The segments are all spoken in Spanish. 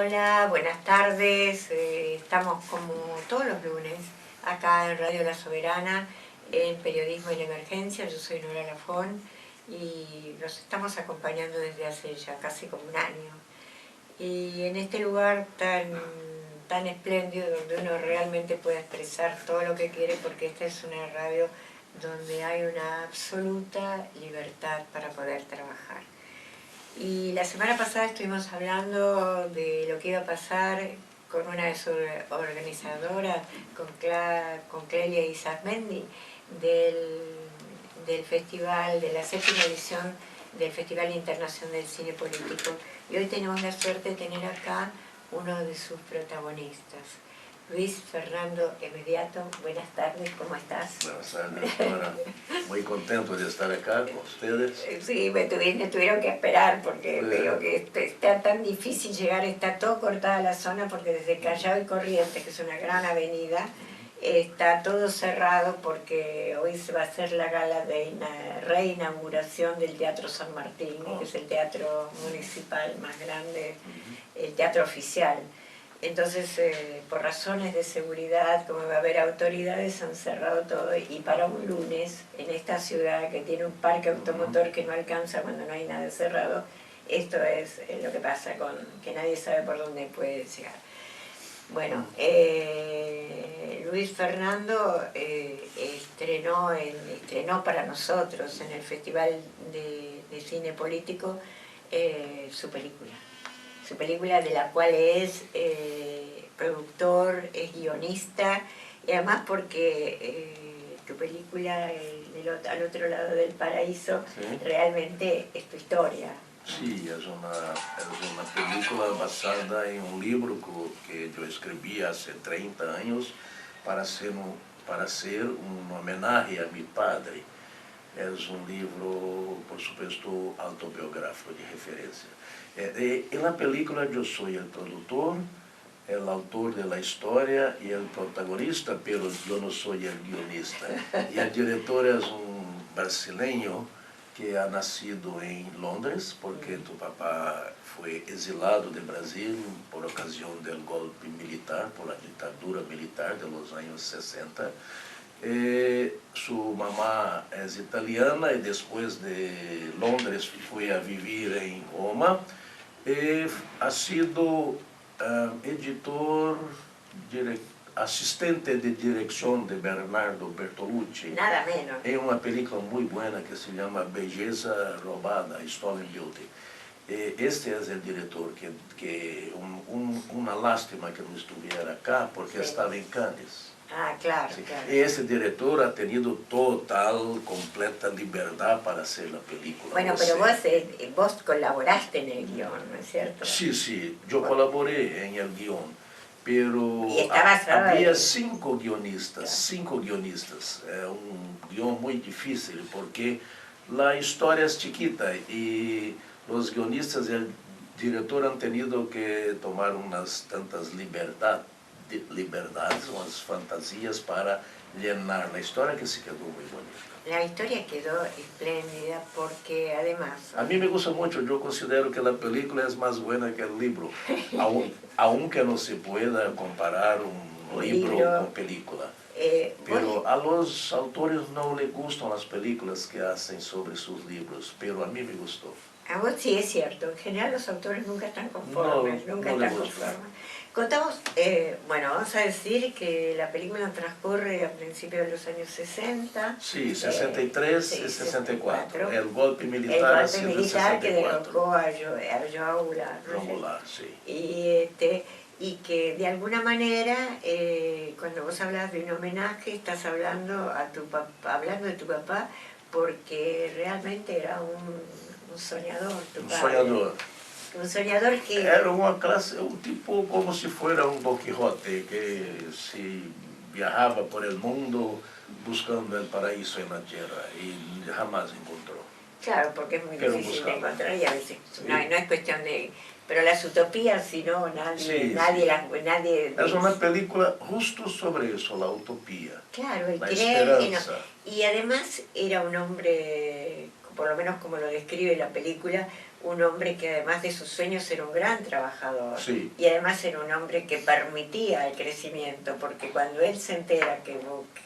Hola, buenas tardes. Estamos como todos los lunes acá en Radio La Soberana, en Periodismo en Emergencia. Yo soy Nora Lafón y nos estamos acompañando desde hace ya casi como un año. Y en este lugar tan espléndido, donde uno realmente puede expresar todo lo que quiere, porque esta es una radio donde hay una absoluta libertad para poder trabajar. Y la semana pasada estuvimos hablando de lo que iba a pasar con una de sus organizadoras, con Clelia Isazmendi, del festival, de la 7ª edición del Festival Internacional del Cine Político. Y hoy tenemos la suerte de tener acá uno de sus protagonistas, Luis Fernando Emediato. Buenas tardes, ¿cómo estás? Buenas tardes, Nora. Muy contento de estar acá con ustedes. Sí, me tuvieron que esperar porque veo que está tan difícil llegar, está todo cortada la zona porque desde Callao y Corrientes, que es una gran avenida, está todo cerrado porque hoy se va a hacer la gala de reinauguración del Teatro San Martín, que es el teatro municipal más grande, el teatro oficial. Entonces, por razones de seguridad, como va a haber autoridades, han cerrado todo. Y para un lunes, en esta ciudad que tiene un parque automotor que no alcanza cuando no hay nada cerrado, esto es lo que pasa, que nadie sabe por dónde puede llegar. Bueno, Luis Fernando estrenó para nosotros en el Festival de Cine Político su película de la cual es productor, es guionista, y además porque tu película, Al otro lado del paraíso, ¿Sí? Realmente es tu historia. Sí, es una película basada en un libro que yo escribí hace 30 años para hacer un homenaje a mi padre. Es un libro, por supuesto, autobiográfico de referencia. En la película yo soy el productor, el autor de la historia y el protagonista, pero yo no soy el guionista. Y el director es un brasileño que ha nacido en Londres, porque tu papá fue exilado de Brasil por ocasión del golpe militar, por la dictadura militar de los años 60. Su mamá es italiana y después de Londres fue a vivir en Roma. Ha sido editor, asistente de dirección de Bernardo Bertolucci. Nada menos. En una película muy buena que se llama Belleza Robada, Stolen Beauty. Este es el director, una lástima que no estuviera acá porque Sí. estaba en Cannes. Ah, claro, Sí. claro. Ese director ha tenido total, completa libertad para hacer la película. Bueno, pero vos colaboraste en el guión, ¿no es cierto? Sí, yo colaboré en el guión, pero había 5 guionistas, un guión muy difícil porque la historia es chiquita y los guionistas y el director han tenido que tomar unas tantas libertades, unas fantasías para llenar la historia, que se quedó muy bonita. La historia quedó espléndida porque además... A mí me gusta mucho, yo considero que la película es más buena que el libro, aunque no se pueda comparar un libro con película. Pero a los autores no les gustan las películas que hacen sobre sus libros, pero a mí me gustó. A vos sí es cierto, en general los autores nunca están conformes, nunca están conformes. Contamos, bueno, vamos a decir que la película transcurre a principios de los años 60. Sí, 63 y 64. El golpe militar el ha golpe sido militar 64. Que derrocó a João Goulart, sí. Y que de alguna manera, cuando vos hablas de un homenaje, estás hablando de tu papá, porque realmente era un soñador, tu padre. Un soñador que... Era una clase, un tipo como si fuera un Don Quijote, que viajaba por el mundo buscando el paraíso en la tierra y jamás encontró. Claro, porque es muy difícil de encontrar y a veces no es cuestión de... Pero las utopías, si no, nadie es una película justo sobre eso, la utopía. Claro, la esperanza. Y además era un hombre, por lo menos como lo describe la película, un hombre que además de sus sueños era un gran trabajador. Sí. Y además era un hombre que permitía el crecimiento, porque cuando él se entera, que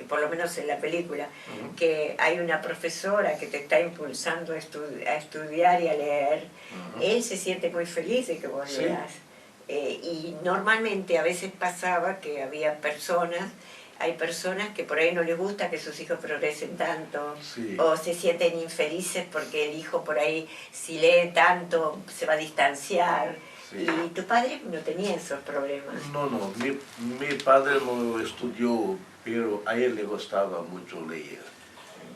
por lo menos en la película, que hay una profesora que te está impulsando a estudiar y a leer, él se siente muy feliz de que vos leas. Y normalmente a veces pasaba que había hay personas que por ahí no les gusta que sus hijos progresen tanto, o se sienten infelices porque el hijo por ahí, si lee tanto, se va a distanciar. Y tu padre no tenía esos problemas. No, mi padre no estudió, pero a él le gustaba mucho leer.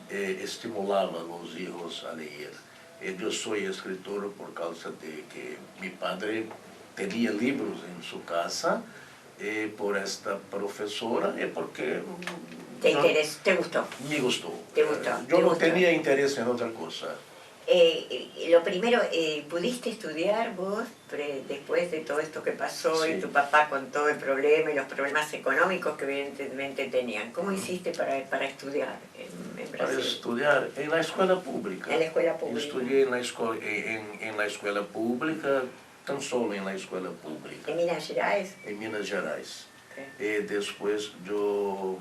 Estimulaba a los hijos a leer. Yo soy escritor por causa de que mi padre tenía libros en su casa, por esta profesora, porque... ¿Te gustó? Me gustó. ¿Te gustó? Yo no tenía interés en otra cosa. Lo primero, ¿pudiste estudiar vos después de todo esto que pasó y tu papá con todo el problema y los problemas económicos que evidentemente tenían? ¿Cómo hiciste para estudiar en Brasil? Para estudiar en la escuela pública. En la escuela pública. Estudié en la escuela pública, tan solo en la escuela pública. ¿En Minas Gerais? En Minas Gerais. Okay. Después yo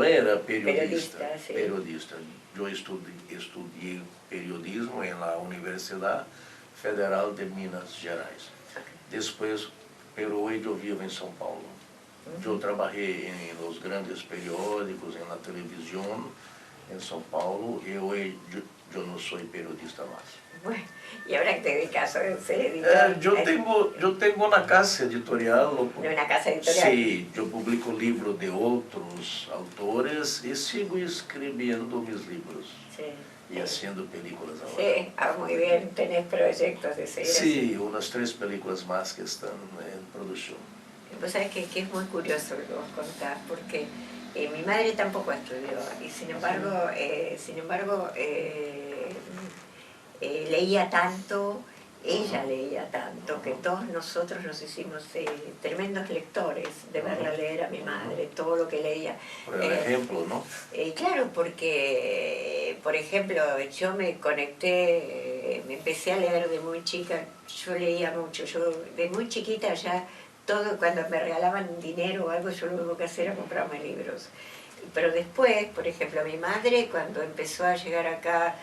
era periodista. Periodista. Yo estudié periodismo en la Universidad Federal de Minas Gerais. Después, pero hoy yo vivo en São Paulo. Yo trabajé en los grandes periódicos, en la televisión en São Paulo, y hoy yo no soy periodista más. Bueno, ¿y ahora que te dedicas a ser editor? Yo tengo una casa editorial. ¿Una casa editorial? Sí, yo publico libros de otros autores y sigo escribiendo mis libros. Sí. Y haciendo películas ahora. Sí, muy bien, tenés proyectos de seguir. Sí, unas 3 películas más que están en producción. Vos sabés que es muy curioso lo que vos contás, porque mi madre tampoco estudió, y sin embargo, leía tanto, ella leía tanto, que todos nosotros nos hicimos tremendos lectores de verla leer a mi madre, todo lo que leía. Por ejemplo, ¿no? Claro, porque, por ejemplo, yo me conecté, me empecé a leer de muy chica, yo leía mucho, yo de muy chiquita ya, todo cuando me regalaban dinero o algo, yo lo único que hacía era comprarme libros. Pero después, por ejemplo, mi madre, cuando empezó a llegar acá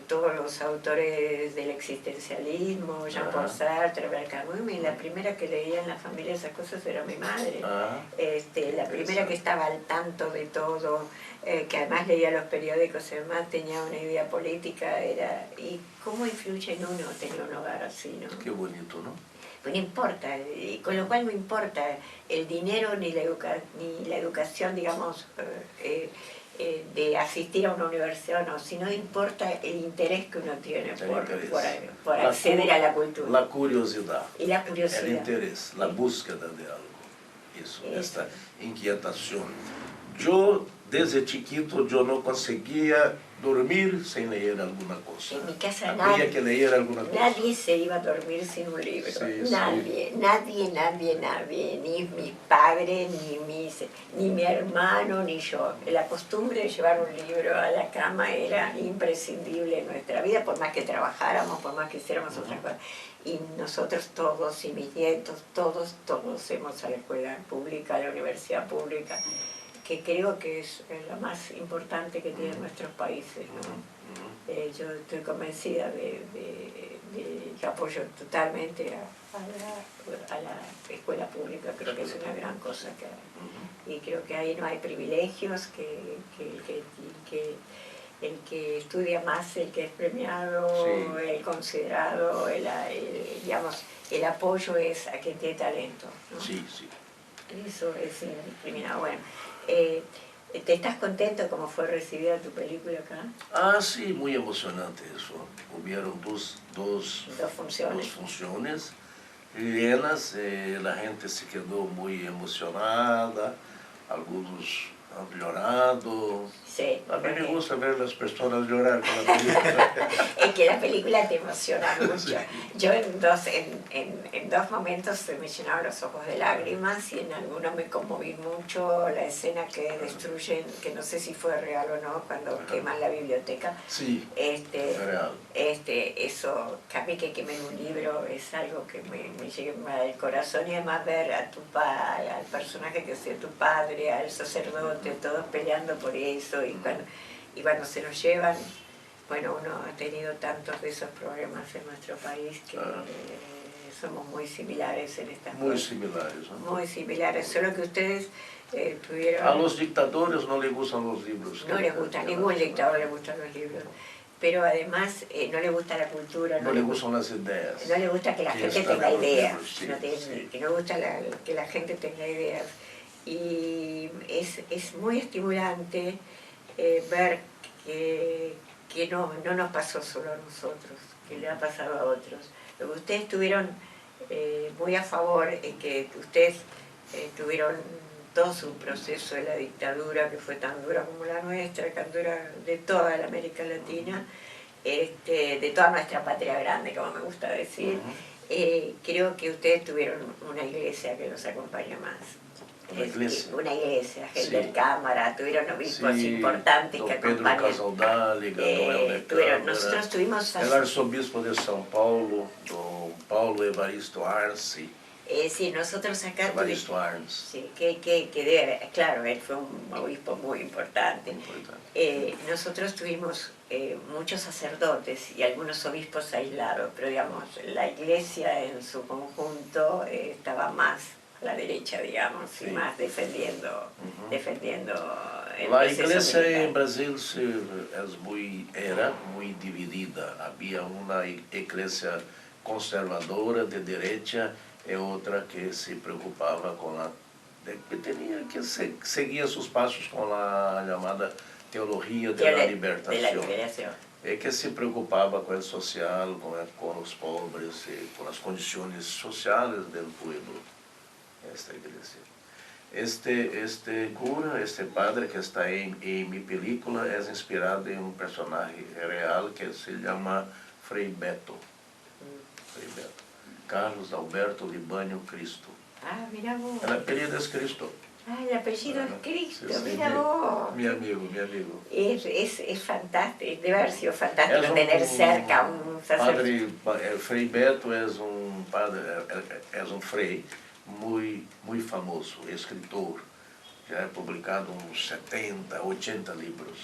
todos los autores del existencialismo, Jean-Paul Sartre, Albert Camus, la primera que leía en la familia esas cosas era mi madre. La primera que estaba al tanto de todo, que además leía los periódicos, además tenía una idea política, ¿y cómo influye en uno tener un hogar así, no? Qué bonito, ¿no? Pues no importa, y con lo cual no importa el dinero ni la educación, digamos, de asistir a una universidad o no, sino importa el interés que uno tiene por acceder a la cultura. La curiosidad. Y la curiosidad. El interés, la búsqueda de algo. Eso. Esta inquietación. Yo, desde chiquito, yo no conseguía dormir sin leer alguna cosa. En mi casa había que leer alguna cosa. Nadie se iba a dormir sin un libro. Sí, nadie, ni mi padre, ni mi hermano, ni yo. La costumbre de llevar un libro a la cama era imprescindible en nuestra vida, por más que trabajáramos, por más que hiciéramos otras cosas. Y nosotros todos, y mis nietos, todos hemos a la escuela pública, a la universidad pública, que creo que es lo más importante que tienen nuestros países, ¿no? Yo estoy convencida yo apoyo totalmente a la escuela pública, creo que es una gran cosa que hay. Y creo que ahí no hay privilegios, que el que estudia más, el que es premiado, el considerado, digamos, el apoyo es a quien tiene talento, ¿no? Sí. Eso es indiscriminado. Bueno, ¿te estás contento cómo fue recibida tu película acá? Sí, muy emocionante eso. Hubieron dos funciones llenas, la gente se quedó muy emocionada, algunos han llorado. Sí, A mí me gusta ver las personas llorar con la película. es que la película te emociona mucho. Sí. Yo en dos momentos se me llenaron los ojos de lágrimas y en alguno me conmoví mucho la escena que destruyen, que no sé si fue real o no, cuando queman la biblioteca. Sí, es real. Eso, que a mí que quemen un libro es algo que me llega al corazón, y además ver a al personaje que sea tu padre, al sacerdote, todos peleando por eso, y cuando se nos llevan, bueno, uno ha tenido tantos de esos problemas en nuestro país que somos muy similares en estas Muy cosas. similares, ¿no? Muy similares, solo que ustedes tuvieron... A los dictadores no les gustan los libros. No les gusta, ningún dictador le gustan los libros. Pero además no le gusta la cultura. No le gustan las ideas. No le gusta que la gente están tenga en los ideas. libros, sí, sí. Que no le gusta que la gente tenga ideas. Y es muy estimulante ver que no nos pasó solo a nosotros, que le ha pasado a otros. Lo que ustedes tuvieron muy a favor es que ustedes tuvieron todo su proceso de la dictadura, que fue tan dura como la nuestra, tan dura de toda la América Latina, de toda nuestra patria grande, como me gusta decir. Creo que ustedes tuvieron una iglesia que los acompaña más. Una iglesia, gente de cámara, tuvieron obispos importantes que acompañan. Pedro Casaldali, nosotros tuvimos... El arzobispo de São Paulo, don Paulo Evaristo Arce. Sí, nosotros acá Evaristo Arns. Sí, claro, él fue un obispo muy importante. Nosotros tuvimos muchos sacerdotes y algunos obispos aislados, pero digamos, la iglesia en su conjunto estaba más a la derecha, digamos, sí. Y más defendiendo el La proceso iglesia militar. en Brasil era muy dividida. Había una iglesia conservadora de derecha y otra que se preocupaba con que tenía que seguía sus pasos con la llamada teología de la libertación. De la liberación. Que se preocupaba con el social, con los pobres, con las condiciones sociales del pueblo. Esta iglesia. Este cura, este padre que está en mi película es inspirado en un personaje real que se llama Frei Beto. Frei Beto. Carlos Alberto Libânio Cristo. Ah, mira vos. El apellido es Cristo. Ah, el apellido es Cristo, sí, mira vos. Mi amigo. Es fantástico, debe haber sido fantástico tener cerca un sacerdote. Frei Beto es un padre, es un frei muy famoso, escritor, que ha publicado unos 70, 80 libros.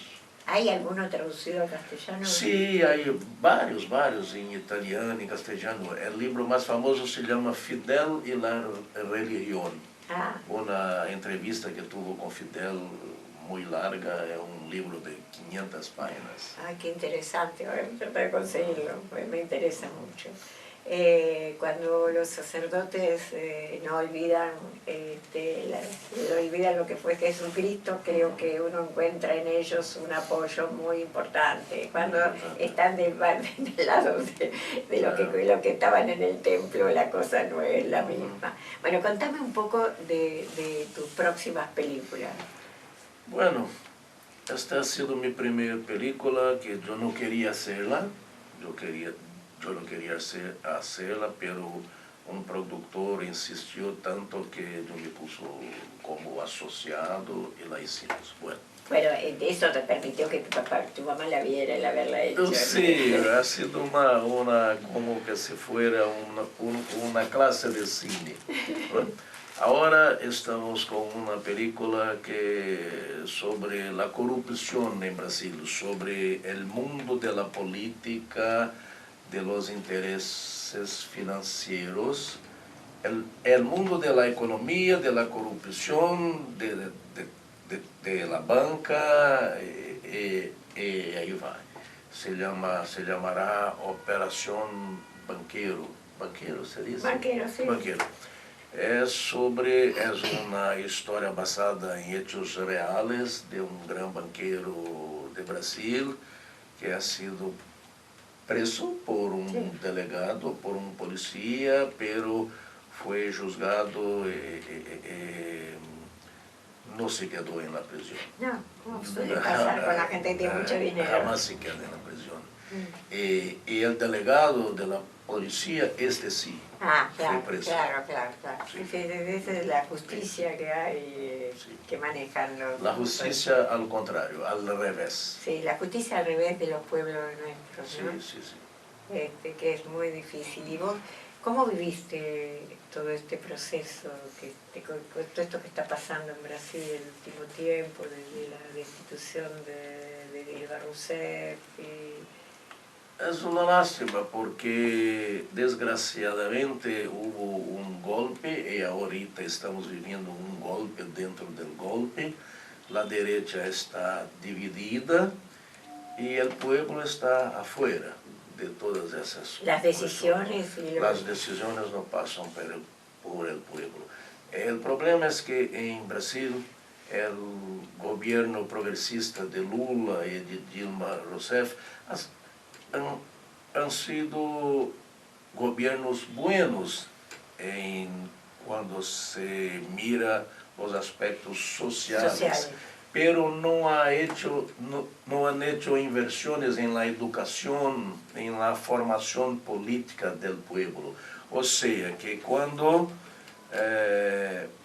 ¿Hay alguno traducido al castellano? Sí, hay varios en italiano y castellano. El libro más famoso se llama Fidel y la religión. Una entrevista que tuvo con Fidel muy larga, es un libro de 500 páginas. Ah, qué interesante, ahora voy a tratar de conseguirlo, pues me interesa mucho. Cuando los sacerdotes no olvidan, olvidan lo que fue Jesucristo, creo que uno encuentra en ellos un apoyo muy importante. Cuando están del lado de lo que estaban en el templo, la cosa no es la misma. Bueno, contame un poco de tus próximas películas. Bueno, esta ha sido mi primera película que yo no quería hacerla. Yo no quería hacerla, pero un productor insistió tanto que yo me puso como asociado y la hicimos. Bueno, eso te permitió que tu mamá la viera el haberla hecho. Sí, ha sido como que si fuera una clase de cine. Ahora estamos con una película sobre la corrupción en Brasil, sobre el mundo de la política, de los intereses financieros, el mundo de la economía, de la corrupción, de la banca, y ahí va. Se llamará Operación Banquero. ¿Banquero se dice? Banquero, sí. Banquero. Es una historia basada en hechos reales de un gran banquero de Brasil que ha sido preso por un delegado, por un policía, pero fue juzgado no se quedó en la prisión. No, ¿cómo suele pasar con la gente que tiene mucho dinero? Jamás se queda en la prisión. Y el delegado de la policía, este sí, claro, fue preso. claro. Sí. Esa es la justicia que hay, que manejan los... La justicia al contrario, al revés. Sí, la justicia al revés de los pueblos nuestros, ¿no? Sí. Que es muy difícil. ¿Y vos cómo viviste todo este proceso, con todo esto que está pasando en Brasil en el último tiempo, desde la destitución de Dilma Rousseff? Es una lástima porque desgraciadamente hubo un golpe y ahorita estamos viviendo un golpe dentro del golpe. La derecha está dividida y el pueblo está afuera de todas esas las decisiones Las decisiones no pasan por el pueblo. El problema es que en Brasil el gobierno progresista de Lula y de Dilma Rousseff han sido gobiernos buenos cuando se mira los aspectos sociales. Pero no han hecho inversiones en la educación, en la formación política del pueblo. O sea, que cuando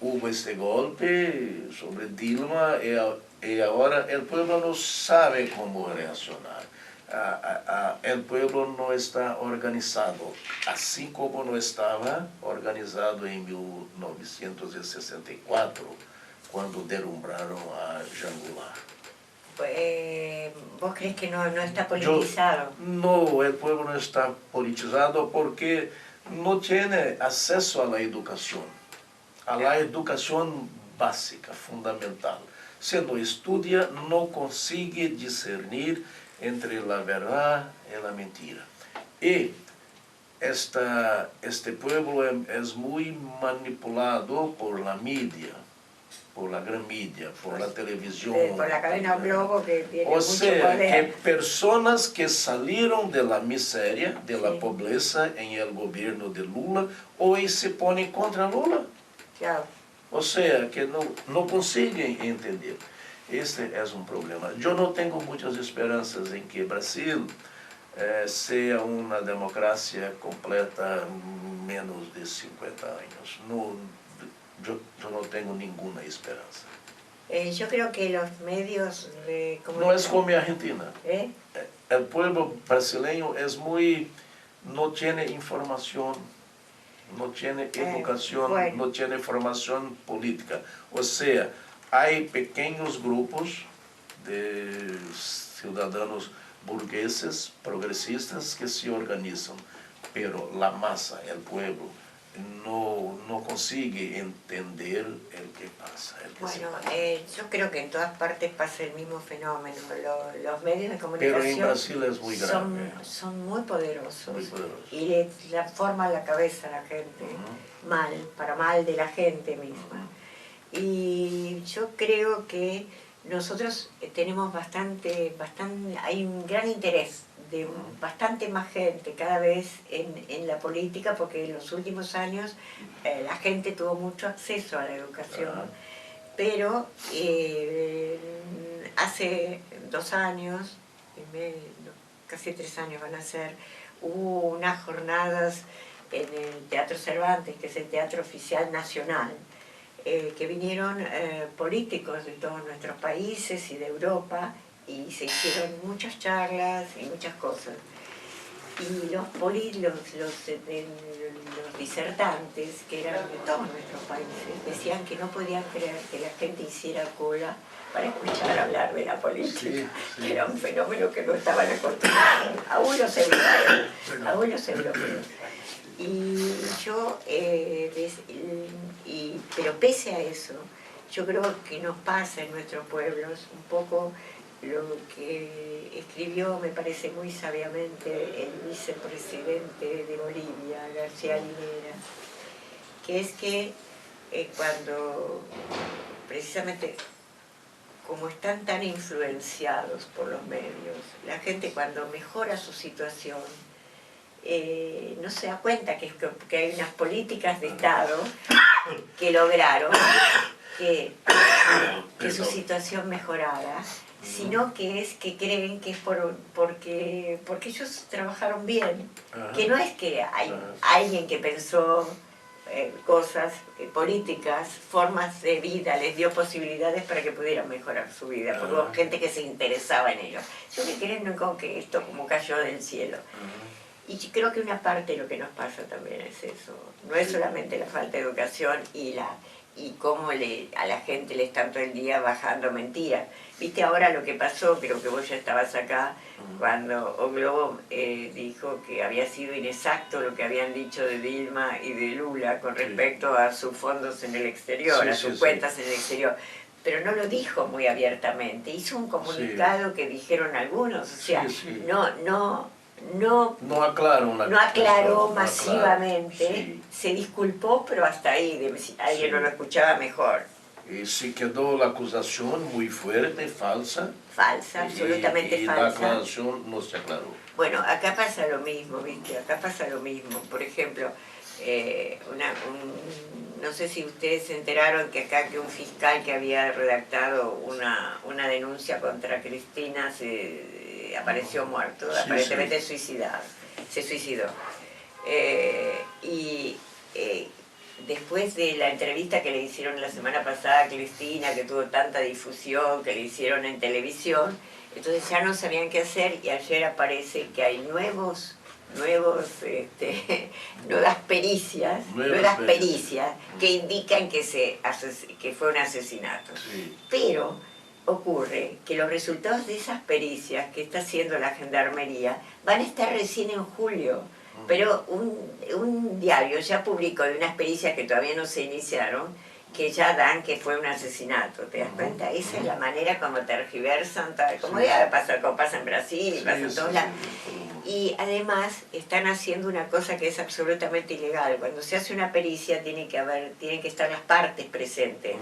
hubo este golpe sobre Dilma y ahora el pueblo no sabe cómo reaccionar. El pueblo no está organizado, así como no estaba organizado en 1964, cuando derrumbaron a Jean Goulart. ¿Vos crees que no está politizado? No, el pueblo no está politizado porque no tiene acceso a la educación básica, fundamental. Si no estudia, no consigue discernir entre la verdad y la mentira. Y este pueblo es muy manipulado por la media, por la gran media, por la televisión. Por la cadena Globo, que tiene mucho poder. O sea, que personas que salieron de la miseria, de la pobreza en el gobierno de Lula, hoy se ponen contra Lula. Claro. O sea, que no consiguen entender. Este es un problema. Yo no tengo muchas esperanzas en que Brasil sea una democracia completa menos de 50 años. Yo no tengo ninguna esperanza. Yo creo que los medios de comunicación... No es como Argentina. El pueblo brasileño no tiene información, no tiene educación, no tiene formación política. O sea, hay pequeños grupos de ciudadanos burgueses, progresistas, que se organizan, pero la masa, el pueblo, no consigue entender el que pasa. Yo creo que en todas partes pasa el mismo fenómeno. Los medios de comunicación pero en Brasil es muy grave. Son muy poderosos, y le forman la cabeza a la gente, para mal de la gente misma. Y yo creo que nosotros tenemos hay un gran interés de bastante más gente cada vez en la política, porque en los últimos años la gente tuvo mucho acceso a la educación, pero hace 2 años, casi 3 años van a ser, hubo unas jornadas en el Teatro Cervantes, que es el teatro oficial nacional, que vinieron políticos de todos nuestros países y de Europa, y se hicieron muchas charlas y muchas cosas. Y los disertantes, que eran de todos nuestros países, decían que no podían creer que la gente hiciera cola para escuchar hablar de la política, que era un fenómeno que no estaban acostumbrados, aún los europeos. Y yo, pero pese a eso, yo creo que nos pasa en nuestros pueblos un poco lo que escribió, me parece muy sabiamente, el vicepresidente de Bolivia, García Linera, que es que cuando, precisamente, como están tan influenciados por los medios, la gente cuando mejora su situación, no se da cuenta que hay unas políticas de Estado que lograron que, que su situación mejorara, sino que es que creen que es porque ellos trabajaron bien, que no es que hay alguien que pensó cosas políticas, formas de vida, les dio posibilidades para que pudieran mejorar su vida, porque hubo gente que se interesaba en ello. Yo me creo con que esto como cayó del cielo. Y creo que una parte de lo que nos pasa también es eso. No es solamente la falta de educación y cómo a la gente le están todo el día bajando mentiras. Viste ahora lo que pasó, creo que vos ya estabas acá, cuando O Globo dijo que había sido inexacto lo que habían dicho de Dilma y de Lula con respecto a sus fondos en el exterior, a sus cuentas en el exterior. Pero no lo dijo muy abiertamente, hizo un comunicado que dijeron algunos, o sea, no aclaró masivamente, se disculpó, pero hasta ahí, alguien no lo escuchaba mejor. Y sí quedó la acusación muy fuerte, falsa. Falsa, absolutamente falsa. Y la aclaración no se aclaró. Bueno, acá pasa lo mismo, ¿viste? Acá pasa lo mismo. Por ejemplo, no sé si ustedes se enteraron que acá que un fiscal que había redactado una denuncia contra Cristina apareció muerto, aparentemente suicidado, se suicidó. Después de la entrevista que le hicieron la semana pasada a Cristina, que tuvo tanta difusión, que le hicieron en televisión, entonces ya no sabían qué hacer y ayer aparece que hay nuevas pericias que indican que fue un asesinato. Sí. Pero ocurre que los resultados de esas pericias que está haciendo la Gendarmería van a estar recién en julio. Pero un diario ya publicó de unas pericias que todavía no se iniciaron, que ya dan que fue un asesinato, ¿te das cuenta? Esa es la manera como tergiversan, como pasa en Brasil, pasa en todos lados. Y además están haciendo una cosa que es absolutamente ilegal. Cuando se hace una pericia tienen que estar las partes presentes.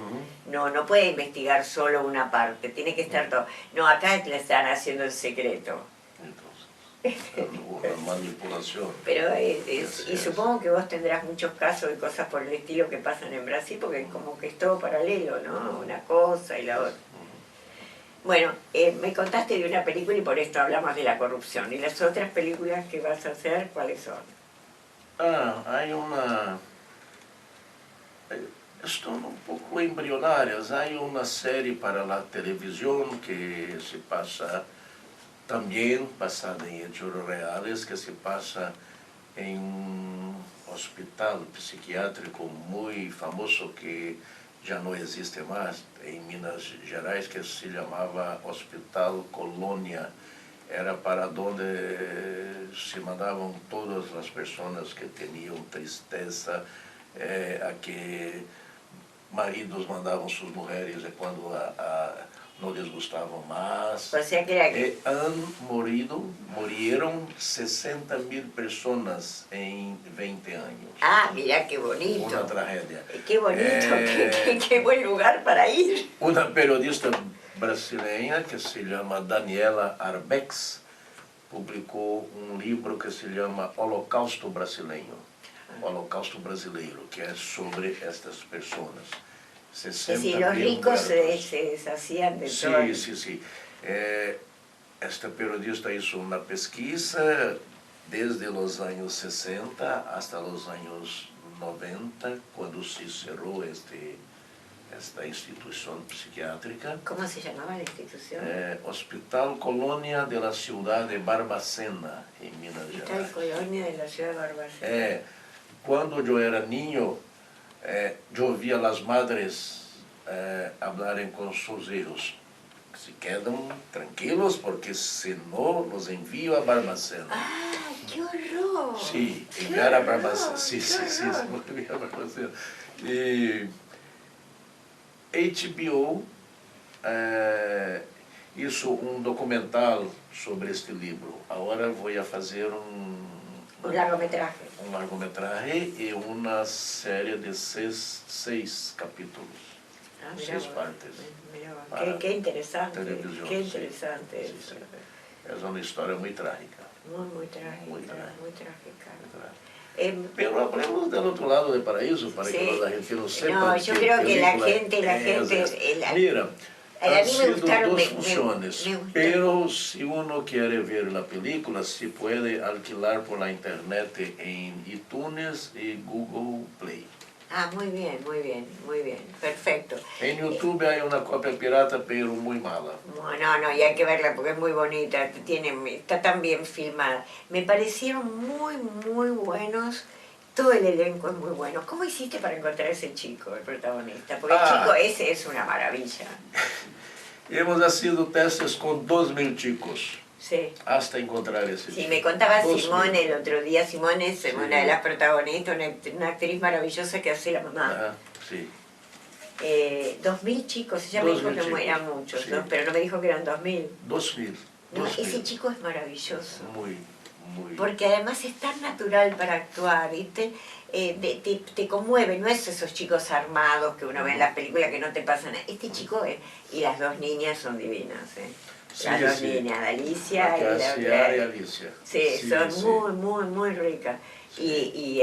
No puede investigar solo una parte, tiene que estar todo. No, acá le están haciendo en secreto. Una manipulación. Pero y supongo que vos tendrás muchos casos de cosas por el estilo que pasan en Brasil, porque como que es todo paralelo, ¿no? Una cosa y la otra. Bueno, me contaste de una película y por esto hablamos de la corrupción. ¿Y las otras películas que vas a hacer, cuáles son? Hay una... Están un poco embrionarias. Hay una serie para la televisión que se pasa... También basada en hechos reales, que se pasa en un hospital psiquiátrico muy famoso que ya no existe más en Minas Gerais, que se llamaba Hospital Colônia. Era para donde se mandaban todas las personas que tenían tristeza, a que maridos mandavam suas mulheres quando não les gustavam mais. O sea que era... Morreram 60.000 pessoas em 20 anos. Ah, mira qué bonito. Uma tragédia. Qué bonito, qué buen lugar para ir. Uma periodista brasileira que se chama Daniela Arbex publicou um livro que se chama Holocausto Brasileiro. Holocausto Brasileiro, que é sobre estas pessoas. Si los ricos se deshacían de todo. Sí. Esta periodista hizo una pesquisa desde los años 60 hasta los años 90, cuando se cerró esta institución psiquiátrica. ¿Cómo se llamaba la institución? Hospital Colônia de la ciudad de Barbacena, en Minas Gerais. Hospital Colônia de la ciudad de Barbacena. Cuando yo era niño, yo oía a las madres hablarem com sus hijos. Se quedam tranquilos porque si no los envío a Barbacena. ¡Ah, qué horror! Sí, enviar a Barbacena. Sí, enviar a Barbacena. E HBO hizo um documental sobre este livro. Agora vou fazer um largometraje. Um largometraje e uma série de seis capítulos. 6 partes. Qué interesante. Televisión, qué interesante sí, eso. Es una historia muy trágica. Muy trágica. Pero hablemos del otro lado de Paraíso, para Sí. que los argentinos sepan. No, yo creo que la gente... Mira, a han mí me sido gustaron, dos funciones, me gustaron. pero si uno quiere ver la película, se puede alquilar por la internet en iTunes y Google Play. Ah, muy bien, perfecto. En YouTube hay una copia pirata, pero muy mala. No, y hay que verla porque es muy bonita, está tan bien filmada. Me parecieron muy buenos, todo el elenco es muy bueno. ¿Cómo hiciste para encontrar ese chico, el protagonista? Porque el chico ese es una maravilla. Hemos hecho testes con 2.000 chicos. Sí. Hasta encontrar ese chico. Sí, me contaba 2.000. Simone el otro día. Simone es una de las protagonistas, una actriz maravillosa que hace la mamá. Ajá, sí. 2.000 chicos, ella me dijo que eran muchos, sí. ¿no? Pero no me dijo que eran 2.000. 2.000. No, ese chico es maravilloso. Muy. Porque además es tan natural para actuar, ¿viste? Te conmueve, no es esos chicos armados que uno ve en las películas que no te pasan. Este chico y las dos niñas son divinas, ¿eh? Sí, las dos niñas, Alicia y la otra. Y Alicia. Sí, son muy ricas. Sí. Y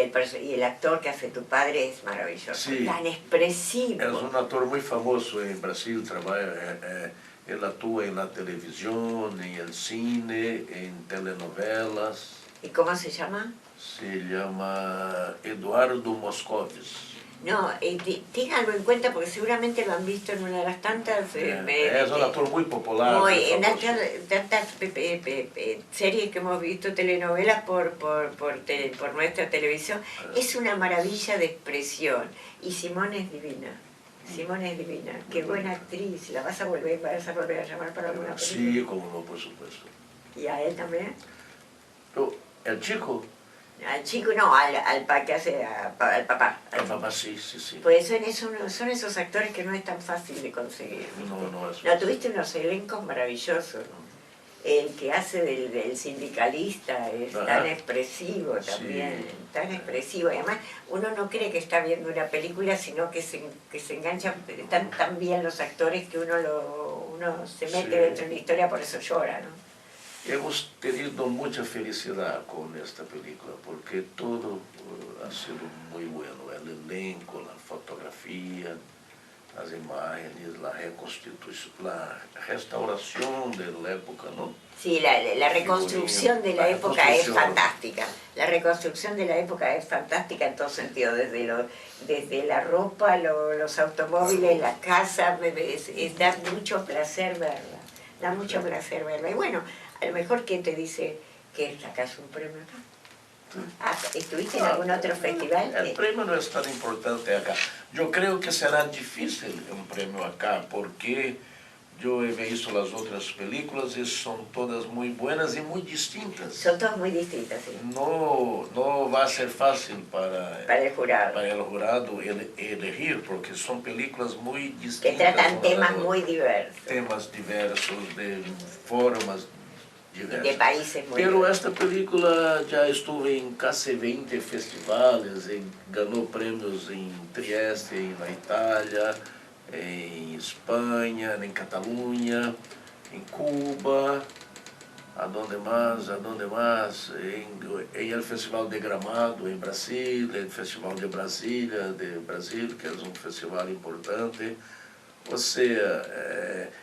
el actor que hace tu padre es maravilloso, sí. Tan expresivo. Es un actor muy famoso en Brasil, trabaja, él actúa en la televisión, en el cine, en telenovelas. ¿Y cómo se llama? Se llama Eduardo Moscovis. No, ténganlo en cuenta porque seguramente lo han visto en una de las tantas... es un actor muy popular. En tantas series que hemos visto, telenovelas por nuestra televisión. Es una maravilla de expresión. Y Simone es divina. Simone es divina. Qué buena actriz. ¿La vas a volver a llamar para alguna película? Sí, como no, por supuesto. ¿Y a él también? Pero, ¿el chico? Al chico no, al que hace al papá. Al papá, sí. Pues son esos actores que no es tan fácil de conseguir. No es No, tuviste unos elencos maravillosos, ¿no? El que hace del sindicalista es tan expresivo también, tan expresivo. Y además uno no cree que está viendo una película, sino que se engancha, están tan bien los actores que uno se mete dentro de la historia, por eso llora, ¿no? Hemos tenido mucha felicidad con esta película porque todo ha sido muy bueno. El elenco, la fotografía, las imágenes, la restauración de la época, ¿no? Sí, la reconstrucción de la época es fantástica. La reconstrucción de la época es fantástica en todo sentido, desde la ropa, los automóviles, la casa, da mucho placer verla. Da mucho placer verla. Y bueno, a lo mejor ¿quién te dice que sacas un premio acá? ¿Estuviste en algún otro festival? El premio no es tan importante acá. Yo creo que será difícil un premio acá, porque yo he visto las otras películas y son todas muy buenas y muy distintas. Son todas muy distintas, sí. No va a ser fácil para el jurado. Para el jurado elegir, porque son películas muy distintas. Que tratan temas muy diversos. Temas diversos, de formas diversas. De países muy Pero diversos. esta película ya estuvo en casi 20 festivales, ganó premios en Trieste, en la Italia, en España, en Cataluña, en Cuba, ¿a dónde más? En el Festival de Gramado, en Brasil, el Festival de Brasilia, que es un festival importante. O sea,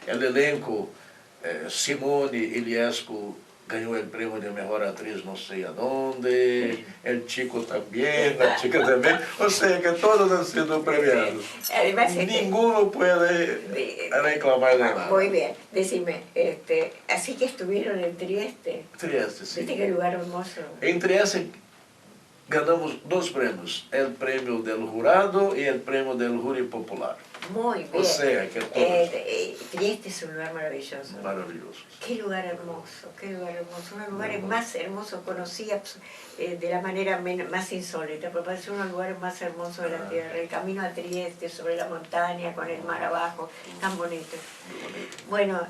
el elenco, Simone Iliescu ganhou o prêmio de melhor atriz não sei aonde, el chico também, la chica também, ou seja, que todos han sido premiados. Además, Ninguno puede reclamar de nada. Muy bien, decime, así que estuvieron en Trieste. Trieste, sí. ¿Viste qué lugar hermoso? En Trieste ganamos 2 premios, el premio del jurado y el premio del jury popular. Muy bien. O sea, que Trieste es un lugar maravilloso. Maravilloso. Qué lugar hermoso, uno de los lugares más hermosos conocí de la manera más insólita, porque parece uno de los lugares más hermosos de la tierra. El camino a Trieste, sobre la montaña, con el mar abajo, tan bonito. Bueno,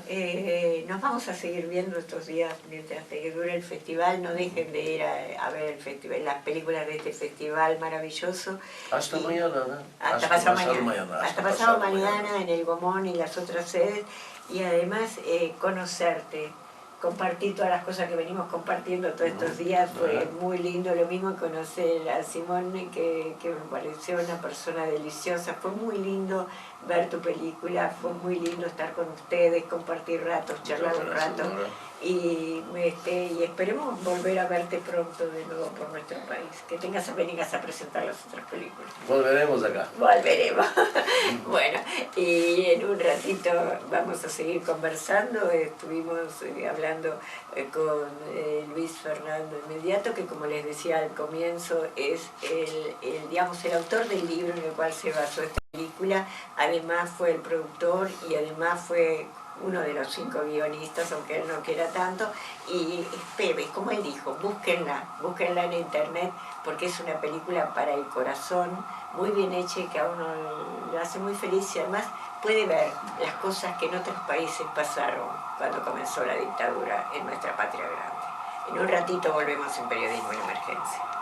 nos vamos a seguir viendo estos días mientras que dure el festival. No dejen de ir a ver el festival, las películas de este festival maravilloso. Hasta mañana, ¿no? Hasta pasado mañana. Hasta pasado mañana en el Gomón y las otras sedes. Y además conocerte, compartir todas las cosas que venimos compartiendo todos estos días. Fue muy lindo, lo mismo conocer a Simone, que me pareció una persona deliciosa. Fue muy lindo ver tu película, fue muy lindo estar con ustedes, compartir ratos, charlar un rato. Y esperemos volver a verte pronto de nuevo por nuestro país, que vengas a presentar las otras películas. Volveremos acá. Volveremos. Bueno, y en un ratito vamos a seguir conversando. Estuvimos hablando con Luis Fernando Inmediato, que como les decía al comienzo es el autor del libro en el cual se basó esta película. Además fue el productor y además fue uno de los 5 guionistas, aunque él no quiera tanto. Y como él dijo, búsquenla en internet, porque es una película para el corazón, muy bien hecha y que a uno le hace muy feliz, y además puede ver las cosas que en otros países pasaron cuando comenzó la dictadura en nuestra patria grande. En un ratito volvemos en Periodismo en Emergencia.